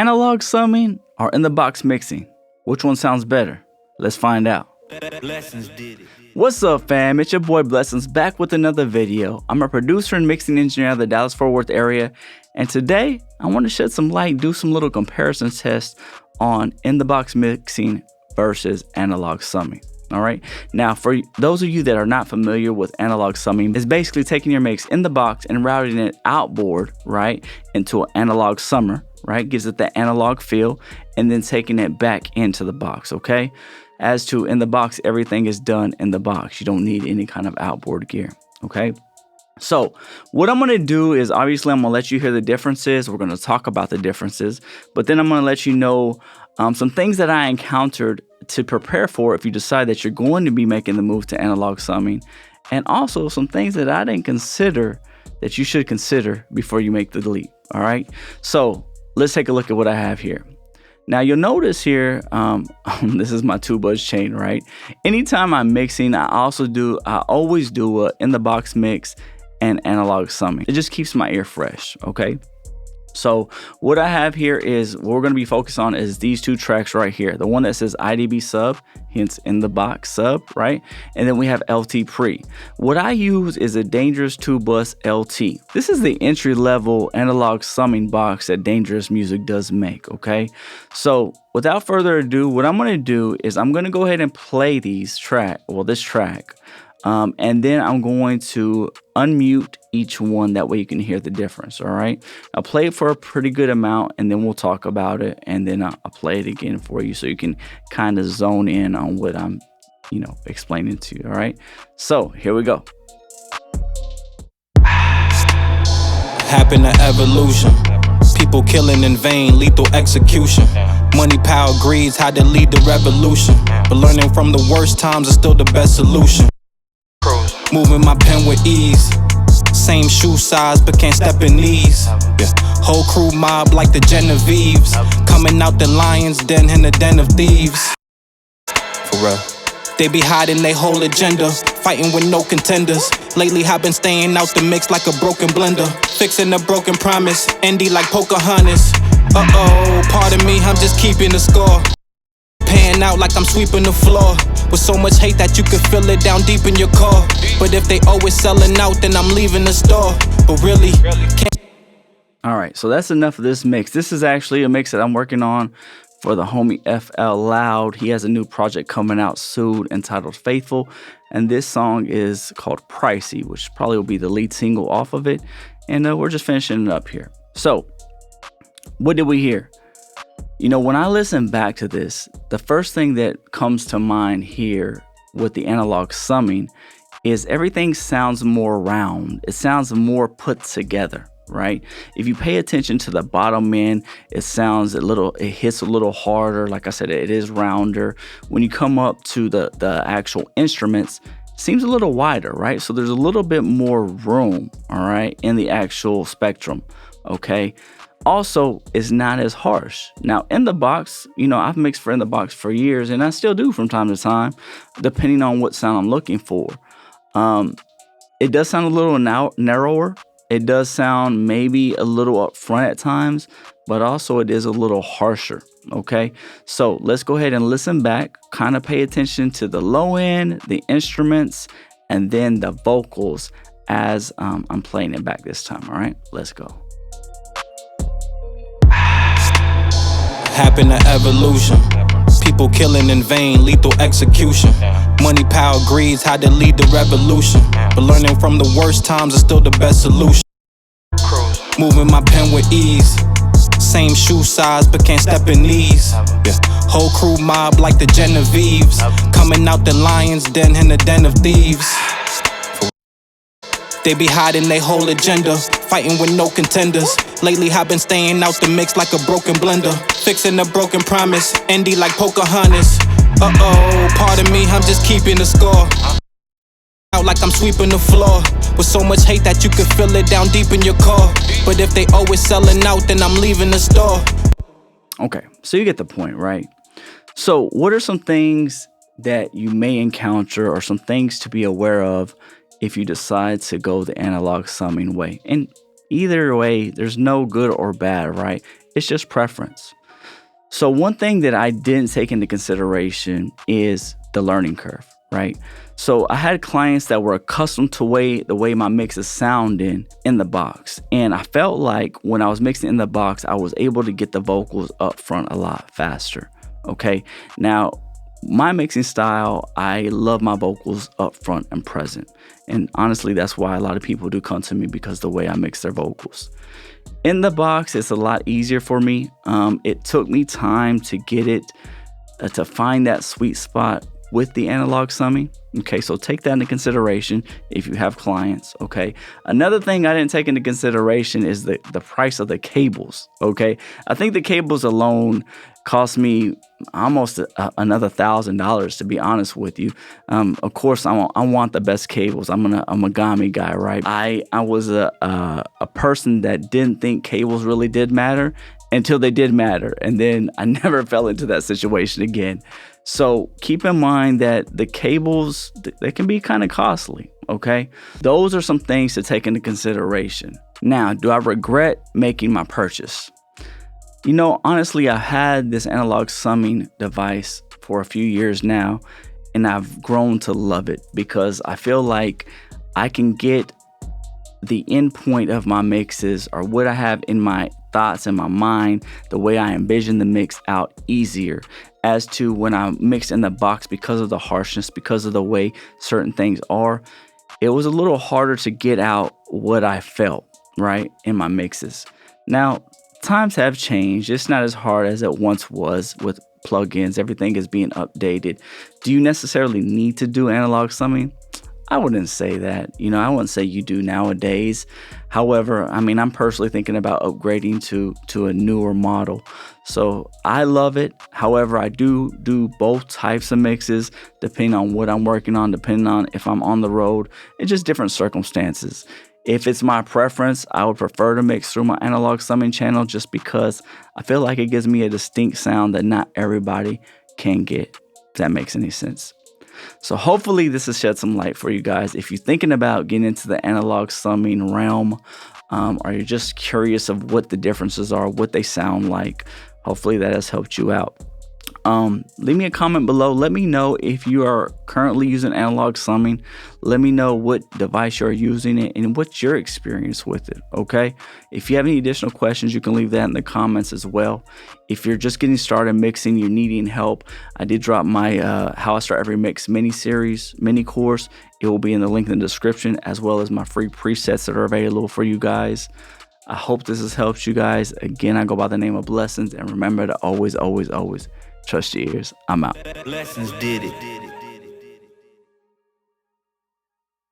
Analog summing or in the box mixing? Which one sounds better? Let's find out. Blessons did it. What's up, fam? It's your boy Blessons back with another video. I'm a producer and mixing engineer out of the Dallas-Fort Worth area, and today I want to shed some light, do some little comparison tests on in the box mixing versus analog summing. All right. Now, for those of you that are not familiar with analog summing, it's basically taking your mix in the box and routing it outboard, right, into an analog summer, right, gives it that analog feel, and then taking it back into the box. Okay. As to in the box, everything is done in the box. You don't need any kind of outboard gear. Okay. So what I'm going to do is obviously I'm going to let you hear the differences. We're going to talk about the differences, but then I'm going to let you know some things that I encountered to prepare for if you decide that you're going to be making the move to analog summing, and also some things that I didn't consider that you should consider before you make the leap. All right. So let's take a look at what I have here. Now you'll notice here, this is my 2-buzz chain, right? Anytime I'm mixing, I always do a in the box mix and analog summing. It just keeps my ear fresh. Okay. So what I have here is what we're going to be focused on is these two tracks right here. The one that says IDB sub, hence in the box sub, right? And then we have LT pre. What I use is a Dangerous 2-bus LT. This is the entry level analog summing box that Dangerous Music does make. Okay. So without further ado, what I'm going to do is I'm going to go ahead and play this track. And then I'm going to unmute each one. That way you can hear the difference. All right. I'll play it for a pretty good amount and then we'll talk about it. And then I'll play it again for you so you can kind of zone in on what I'm, explaining to you. All right. So here we go. Happen to evolution. People killing in vain, lethal execution. Money, power, greeds had to lead the revolution. But learning from the worst times is still the best solution. Moving my pen with ease. Same shoe size, but can't step in knees. Yeah. Whole crew mob like the Genevieves. Coming out the lion's den in the den of thieves. For real. They be hiding they whole agenda, fighting with no contenders. Lately I've been staying out the mix like a broken blender. Fixing a broken promise, Indy like Pocahontas. Uh-oh, pardon me, I'm just keeping the score. Paying out like I'm sweeping the floor. With so much hate that you could feel it down deep in your core. But if they always selling out, then I'm leaving the store. But really, can't. All right, so that's enough of this mix. This is actually a mix that I'm working on for the homie FL Loud. He has a new project coming out soon entitled Faithful. And this song is called Pricey, which probably will be the lead single off of it. And we're just finishing it up here. So what did we hear? When I listen back to this, the first thing that comes to mind here with the analog summing is everything sounds more round. It sounds more put together, right? If you pay attention to the bottom end, it hits a little harder. Like I said, it is rounder. When you come up to the actual instruments, it seems a little wider, right? So there's a little bit more room, all right, in the actual spectrum, okay? Also, it's not as harsh. Now, in the box, I've mixed for in the box for years, and I still do from time to time, depending on what sound I'm looking for. It does sound a little narrower. It does sound maybe a little up front at times, but also it is a little harsher. Okay, so let's go ahead and listen back, kind of pay attention to the low end, the instruments, and then the vocals as I'm playing it back this time. All right, let's go. Happen to evolution. People killing in vain, lethal execution. Money, power, greeds had to lead the revolution. But learning from the worst times is still the best solution. Moving my pen with ease. Same shoe size, but can't step in knees. Yeah. Whole crew mob like the Genevieves. Coming out the lion's den in the den of thieves. They be hiding they whole agenda, fighting with no contenders. Lately I've been staying out the mix like a broken blender. Fixing a broken promise, Indy like Pocahontas. Uh-oh, pardon me, I'm just keeping the score. Out like I'm sweeping the floor. With so much hate that you could feel it down deep in your core. But if they always selling out, then I'm leaving the store. Okay, so you get the point, right? So what are some things that you may encounter or some things to be aware of if you decide to go the analog summing way? And either way, there's no good or bad, right? It's just preference. So one thing that I didn't take into consideration is the learning curve, right? So I had clients that were accustomed to the way my mixes sounded in the box. And I felt like when I was mixing in the box, I was able to get the vocals up front a lot faster. Okay. Now, my mixing style, I love my vocals up front and present. And honestly, that's why a lot of people do come to me, because the way I mix their vocals. In the box, it's a lot easier for me. It took me time to get it, to find that sweet spot with the analog summing. Okay, so take that into consideration if you have clients. Okay, another thing I didn't take into consideration is the price of the cables. Okay, I think the cables alone cost me almost another $1,000, to be honest with you. Of course, I want the best cables. I'm a Megami guy, right? I was a person that didn't think cables really did matter until they did matter, and then I never fell into that situation again. So keep in mind that the cables, they can be kind of costly, okay? Those are some things to take into consideration. Now, do I regret making my purchase? You know, honestly, I've had this analog summing device for a few years now, and I've grown to love it because I feel like I can get the end point of my mixes, or what I have in my thoughts in my mind, the way I envision the mix out easier, as to when I mix in the box, because of the harshness, because of the way certain things are. It was a little harder to get out what I felt, right, in my mixes. Now, times have changed. It's not as hard as it once was with plugins. Everything is being updated. Do you necessarily need to do analog summing? I wouldn't say that. I wouldn't say you do nowadays. However, I'm personally thinking about upgrading to a newer model. So I love it. However, I do both types of mixes depending on what I'm working on, depending on if I'm on the road. It's just different circumstances. If it's my preference, I would prefer to mix through my analog summing channel, just because I feel like it gives me a distinct sound that not everybody can get, if that makes any sense. So hopefully this has shed some light for you guys. If you're thinking about getting into the analog summing realm, or you're just curious of what the differences are, what they sound like, hopefully that has helped you out. Leave me a comment below. Let me know if you are currently using analog summing. Let me know what device you're using it and what's your experience with it, okay? If you have any additional questions, you can leave that in the comments as well. If you're just getting started mixing, you're needing help, I did drop my How I Start Every Mix mini course. It will be in the link in the description, as well as my free presets that are available for you guys. I hope this has helped you guys. Again, I go by the name of Blessons, and remember to always, always, always trust your ears. I'm out. Blessings did it.